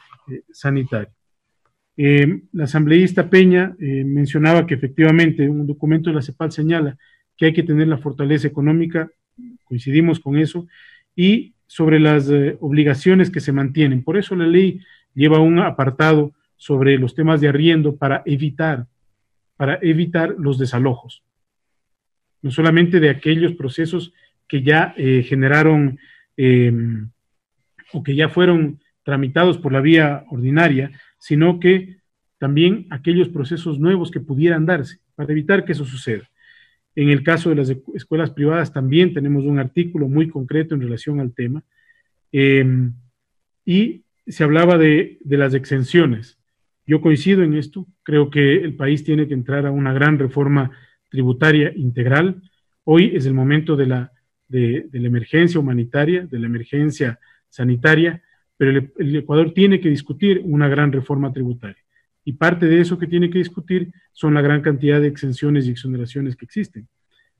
sanitario. La asambleísta Peña mencionaba que efectivamente un documento de la CEPAL señala que hay que tener la fortaleza económica, coincidimos con eso, y sobre las obligaciones que se mantienen. Por eso la ley lleva un apartado sobre los temas de arriendo para evitar los desalojos, no solamente de aquellos procesos que ya generaron o que ya fueron tramitados por la vía ordinaria, sino que también aquellos procesos nuevos que pudieran darse, para evitar que eso suceda. En el caso de las escuelas privadas también tenemos un artículo muy concreto en relación al tema, y se hablaba de las exenciones. Yo coincido en esto, creo que el país tiene que entrar a una gran reforma tributaria integral. Hoy es el momento de la emergencia humanitaria, de la emergencia sanitaria, pero el Ecuador tiene que discutir una gran reforma tributaria. Y parte de eso que tiene que discutir son la gran cantidad de exenciones y exoneraciones que existen.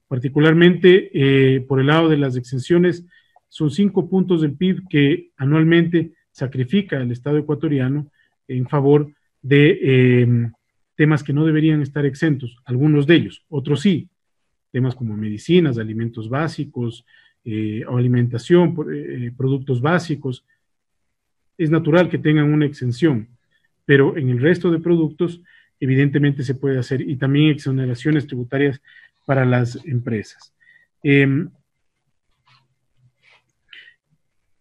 Particularmente por el lado de las exenciones, son 5 puntos del PIB que anualmente sacrifica el Estado ecuatoriano en favor de temas que no deberían estar exentos, algunos de ellos, otros sí, temas como medicinas, alimentos básicos, o alimentación, productos básicos. Es natural que tengan una exención, pero en el resto de productos evidentemente se puede hacer, y también exoneraciones tributarias para las empresas.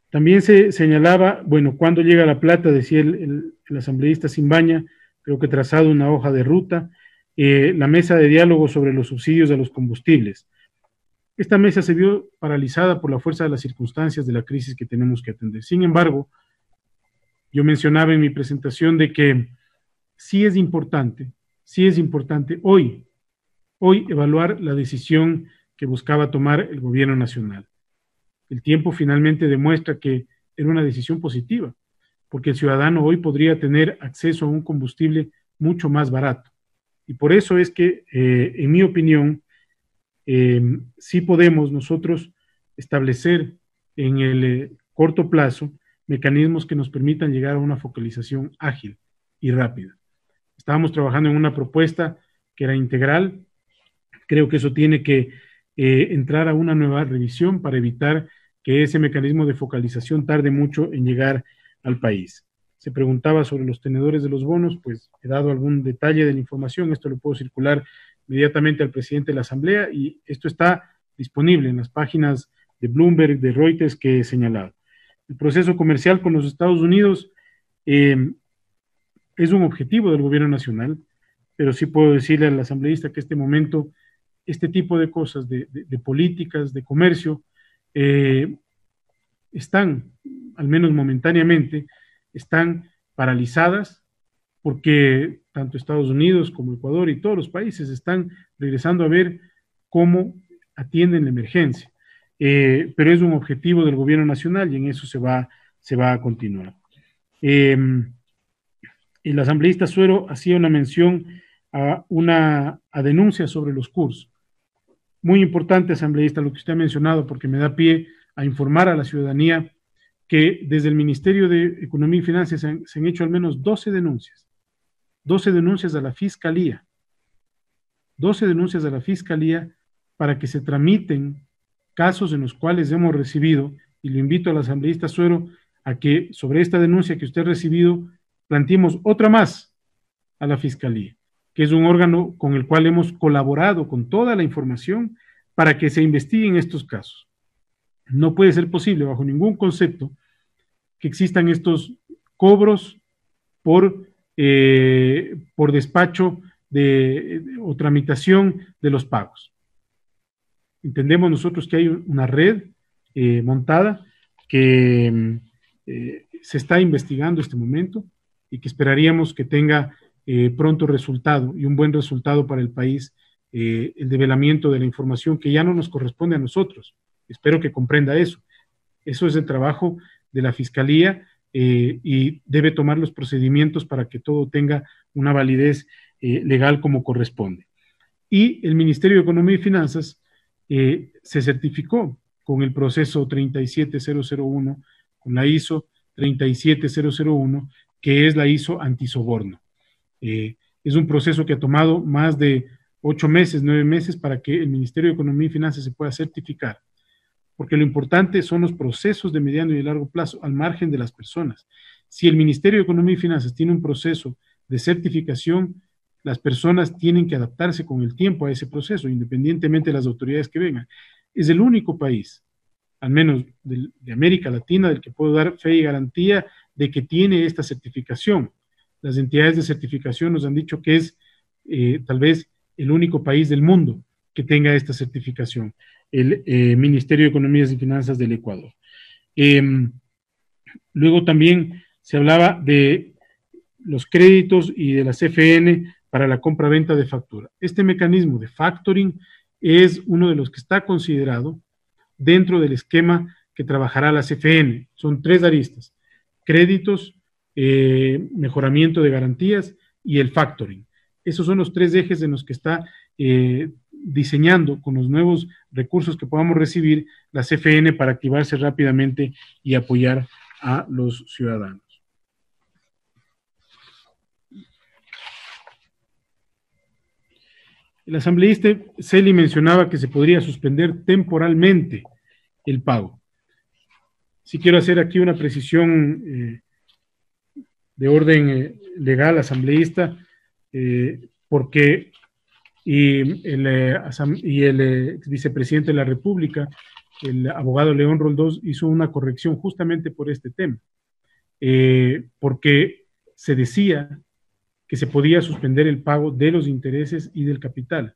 También se señalaba, bueno, ¿cuándo llega la plata? Decía el asambleísta Simbaña, creo que trazado una hoja de ruta, la mesa de diálogo sobre los subsidios a los combustibles. Esta mesa se vio paralizada por la fuerza de las circunstancias de la crisis que tenemos que atender. Sin embargo, yo mencionaba en mi presentación de que sí es importante hoy evaluar la decisión que buscaba tomar el gobierno nacional. El tiempo finalmente demuestra que era una decisión positiva, porque el ciudadano hoy podría tener acceso a un combustible mucho más barato. Y por eso es que, en mi opinión, sí podemos nosotros establecer en el corto plazo mecanismos que nos permitan llegar a una focalización ágil y rápida. Estábamos trabajando en una propuesta que era integral. Creo que eso tiene que entrar a una nueva revisión para evitar que ese mecanismo de focalización tarde mucho en llegar al país. Se preguntaba sobre los tenedores de los bonos, pues he dado algún detalle de la información, esto lo puedo circular inmediatamente al presidente de la Asamblea, y esto está disponible en las páginas de Bloomberg, de Reuters que he señalado. El proceso comercial con los Estados Unidos es un objetivo del gobierno nacional, pero sí puedo decirle al asambleísta que este momento, este tipo de cosas, de políticas, de comercio, están, al menos momentáneamente, están paralizadas, porque tanto Estados Unidos como Ecuador y todos los países están regresando a ver cómo atienden la emergencia. Pero es un objetivo del gobierno nacional y en eso se va a continuar. El asambleísta Suero hacía una mención a denuncias sobre los cursos. Muy importante, asambleísta, lo que usted ha mencionado, porque me da pie a informar a la ciudadanía que desde el Ministerio de Economía y Finanzas se han hecho al menos 12 denuncias a la Fiscalía, 12 denuncias a la Fiscalía para que se tramiten casos en los cuales hemos recibido, y lo invito al asambleísta Suero a que sobre esta denuncia que usted ha recibido planteemos otra más a la Fiscalía, que es un órgano con el cual hemos colaborado con toda la información para que se investiguen estos casos. No puede ser posible, bajo ningún concepto, que existan estos cobros por despacho o tramitación de los pagos. Entendemos nosotros que hay una red montada que se está investigando este momento y que esperaríamos que tenga pronto resultado y un buen resultado para el país, el develamiento de la información que ya no nos corresponde a nosotros. Espero que comprenda eso. Eso es el trabajo de la Fiscalía y debe tomar los procedimientos para que todo tenga una validez legal como corresponde. Y el Ministerio de Economía y Finanzas se certificó con el proceso 37001, con la ISO 37001, que es la ISO antisoborno. Es un proceso que ha tomado más de 8 meses, 9 meses para que el Ministerio de Economía y Finanzas se pueda certificar, porque lo importante son los procesos de mediano y largo plazo, al margen de las personas. Si el Ministerio de Economía y Finanzas tiene un proceso de certificación, las personas tienen que adaptarse con el tiempo a ese proceso, independientemente de las autoridades que vengan. Es el único país, al menos de América Latina, del que puedo dar fe y garantía de que tiene esta certificación. Las entidades de certificación nos han dicho que es tal vez el único país del mundo que tenga esta certificación, el Ministerio de Economía y Finanzas del Ecuador. Luego también se hablaba de los créditos y de la CFN para la compra-venta de factura. Este mecanismo de factoring es uno de los que está considerado dentro del esquema que trabajará la CFN. Son 3 aristas: créditos, mejoramiento de garantías y el factoring. Esos son los 3 ejes en los que está diseñando con los nuevos recursos que podamos recibir la CFN para activarse rápidamente y apoyar a los ciudadanos. El asambleísta Celi mencionaba que se podría suspender temporalmente el pago. Si quiero hacer aquí una precisión de orden legal, asambleísta, porque el vicepresidente de la República, el abogado León Roldós, hizo una corrección justamente por este tema, porque se decía que se podía suspender el pago de los intereses y del capital,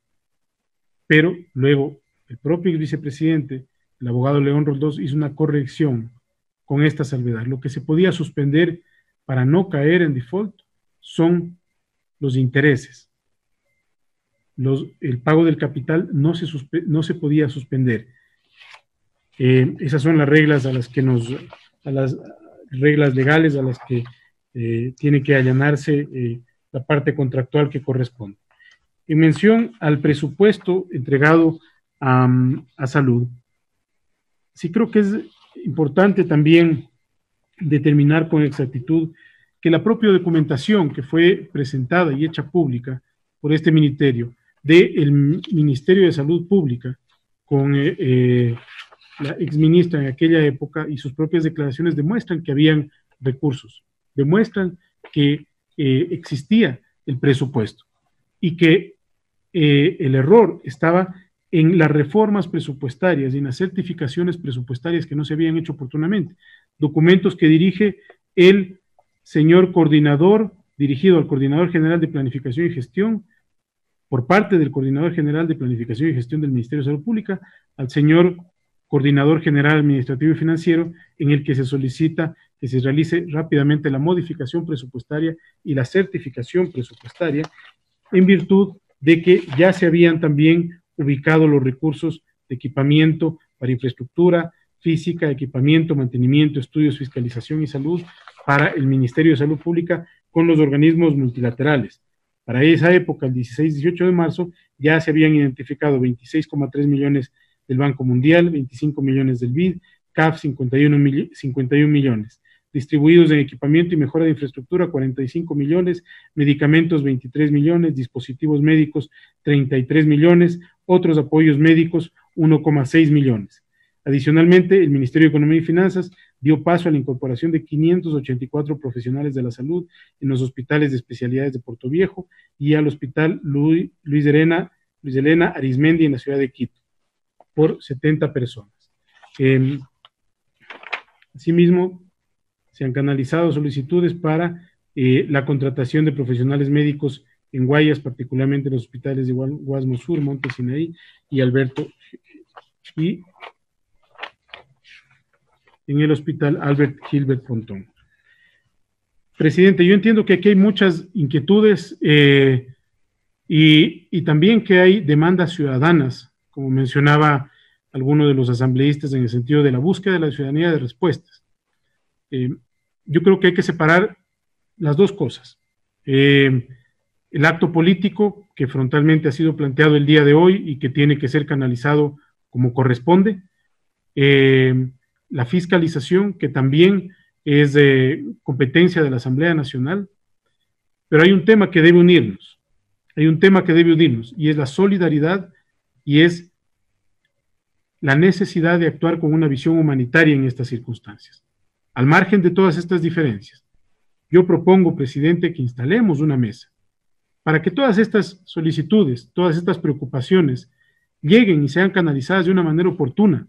pero luego el propio vicepresidente, el abogado León Roldós, hizo una corrección con esta salvedad. Lo que se podía suspender para no caer en default son los intereses. El pago del capital no se podía suspender. Esas son las reglas las reglas legales a las que tiene que allanarse la parte contractual que corresponde. En mención al presupuesto entregado a salud, sí creo que es importante también determinar con exactitud que la propia documentación que fue presentada y hecha pública por este ministerio, del Ministerio de Salud Pública, con la exministra en aquella época y sus propias declaraciones, demuestran que habían recursos, demuestran que existía el presupuesto y que el error estaba en las reformas presupuestarias y en las certificaciones presupuestarias que no se habían hecho oportunamente. Documentos que dirige el señor coordinador, dirigido al Coordinador General de Planificación y Gestión, por parte del Coordinador General de Planificación y Gestión del Ministerio de Salud Pública, al señor Coordinador General Administrativo y Financiero, en el que se solicita que se realice rápidamente la modificación presupuestaria y la certificación presupuestaria, en virtud de que ya se habían también ubicado los recursos de equipamiento para infraestructura física, equipamiento, mantenimiento, estudios, fiscalización y salud para el Ministerio de Salud Pública con los organismos multilaterales. Para esa época, el 16-18 de marzo, ya se habían identificado 26,3 millones del Banco Mundial, 25 millones del BID, CAF 51 millones, distribuidos en equipamiento y mejora de infraestructura 45 millones, medicamentos 23 millones, dispositivos médicos 33 millones, otros apoyos médicos 1,6 millones. Adicionalmente, el Ministerio de Economía y Finanzas dio paso a la incorporación de 584 profesionales de la salud en los hospitales de especialidades de Puerto Viejo y al Hospital Luis Elena Arizmendi en la ciudad de Quito, por 70 personas. Asimismo, se han canalizado solicitudes para la contratación de profesionales médicos en Guayas, particularmente en los hospitales de Guasmo Sur, Monte Sinaí y Alberto, y en el hospital Albert Gilbert Pontón. Presidente, yo entiendo que aquí hay muchas inquietudes y también que hay demandas ciudadanas, como mencionaba alguno de los asambleístas, en el sentido de la búsqueda de la ciudadanía de respuestas. Yo creo que hay que separar las dos cosas. El acto político, que frontalmente ha sido planteado el día de hoy y que tiene que ser canalizado como corresponde. La fiscalización, que también es de competencia de la Asamblea Nacional. Pero hay un tema que debe unirnos. Hay un tema que debe unirnos, y es la solidaridad, y es la necesidad de actuar con una visión humanitaria en estas circunstancias. Al margen de todas estas diferencias, yo propongo, presidente, que instalemos una mesa para que todas estas solicitudes, todas estas preocupaciones lleguen y sean canalizadas de una manera oportuna,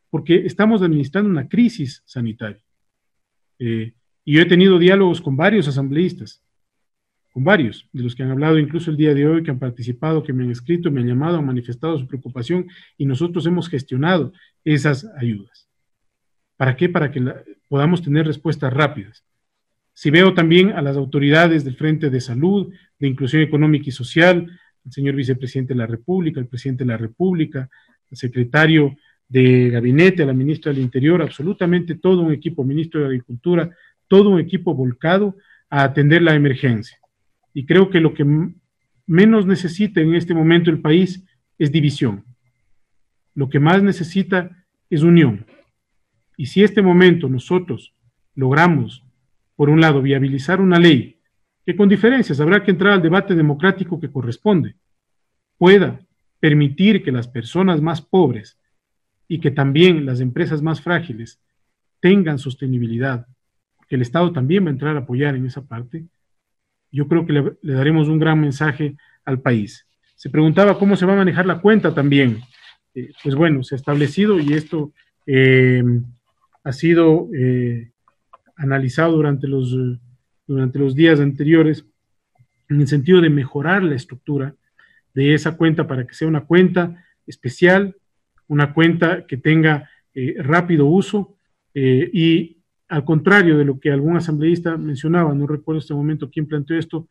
porque estamos administrando una crisis sanitaria. Y yo he tenido diálogos con varios asambleístas, con varios de los que han hablado incluso el día de hoy, que han participado, que me han escrito, me han llamado, han manifestado su preocupación, y nosotros hemos gestionado esas ayudas. ¿Para qué? Para que podamos tener respuestas rápidas. Si veo también a las autoridades del Frente de Salud, de Inclusión Económica y Social, el señor vicepresidente de la República, el presidente de la República, el secretario de Gabinete, a la ministra del Interior, absolutamente todo un equipo, ministro de Agricultura, todo un equipo volcado a atender la emergencia. Y creo que lo que menos necesita en este momento el país es división. Lo que más necesita es unión. Y si este momento nosotros logramos, por un lado, viabilizar una ley que, con diferencias, habrá que entrar al debate democrático que corresponde, pueda permitir que las personas más pobres y que también las empresas más frágiles tengan sostenibilidad, que el Estado también va a entrar a apoyar en esa parte, yo creo que le daremos un gran mensaje al país. Se preguntaba cómo se va a manejar la cuenta también. Pues bueno, se ha establecido, y esto ha sido analizado durante los días anteriores, en el sentido de mejorar la estructura de esa cuenta para que sea una cuenta especial, una cuenta que tenga rápido uso, y al contrario de lo que algún asambleísta mencionaba, no recuerdo en este momento quién planteó esto,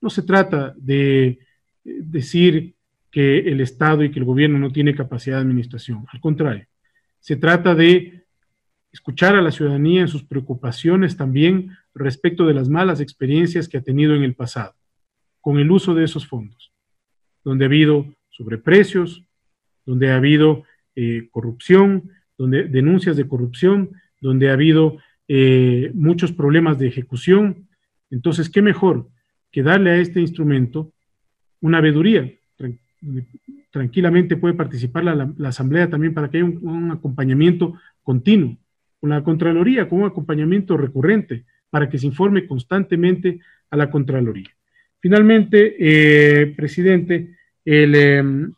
no se trata de decir que el Estado y que el gobierno no tiene capacidad de administración, al contrario, se trata de escuchar a la ciudadanía en sus preocupaciones también respecto de las malas experiencias que ha tenido en el pasado con el uso de esos fondos, donde ha habido sobreprecios, donde ha habido corrupción, donde denuncias de corrupción, donde ha habido muchos problemas de ejecución. Entonces, ¿qué mejor que darle a este instrumento una veeduría? Tranquilamente puede participar la Asamblea también, para que haya un acompañamiento continuo, con la Contraloría, con un acompañamiento recurrente, para que se informe constantemente a la Contraloría. Finalmente, presidente, el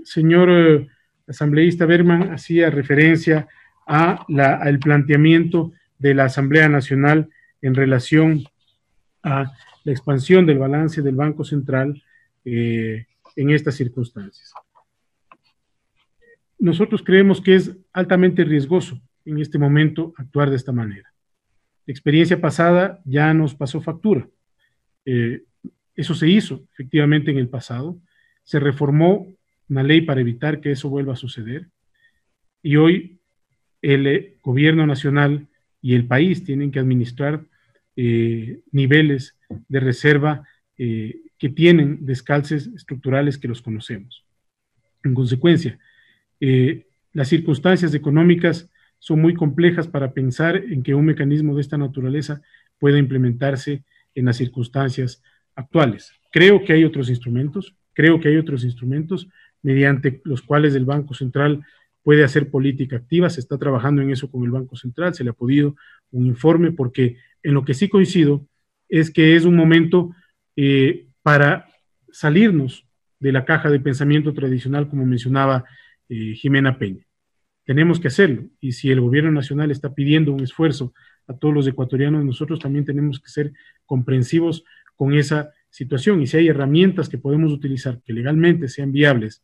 señor asambleísta Berman hacía referencia al planteamiento de la Asamblea Nacional en relación a la expansión del balance del Banco Central en estas circunstancias. Nosotros creemos que es altamente riesgoso en este momento actuar de esta manera. La experiencia pasada ya nos pasó factura. Eso se hizo efectivamente en el pasado. Se reformó una ley para evitar que eso vuelva a suceder. Y hoy el gobierno nacional y el país tienen que administrar niveles de reserva que tienen descalces estructurales que los conocemos. En consecuencia, las circunstancias económicas son muy complejas para pensar en que un mecanismo de esta naturaleza pueda implementarse en las circunstancias actuales. Creo que hay otros instrumentos mediante los cuales el Banco Central puede hacer política activa. Se está trabajando en eso con el Banco Central, se le ha pedido un informe, porque en lo que sí coincido es que es un momento para salirnos de la caja de pensamiento tradicional, como mencionaba Jimena Peña. Tenemos que hacerlo, y si el gobierno nacional está pidiendo un esfuerzo a todos los ecuatorianos, nosotros también tenemos que ser comprensivos con esa situación, y si hay herramientas que podemos utilizar que legalmente sean viables,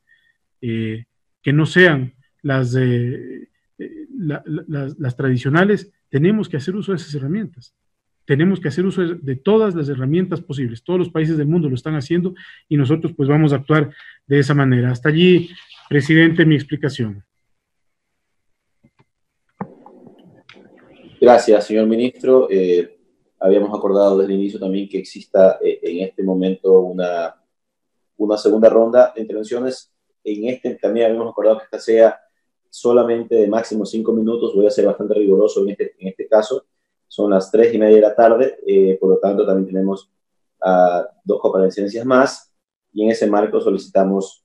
que no sean las tradicionales, tenemos que hacer uso de esas herramientas. Tenemos que hacer uso de todas las herramientas posibles. Todos los países del mundo lo están haciendo y nosotros pues vamos a actuar de esa manera. Hasta allí, presidente, mi explicación. Gracias, señor ministro. Habíamos acordado desde el inicio también que exista en este momento una segunda ronda de intervenciones. También habíamos acordado que esta sea solamente de máximo 5 minutos. Voy a ser bastante riguroso en este caso. Son las 3:30 de la tarde, por lo tanto también tenemos 2 comparecencias más, y en ese marco solicitamos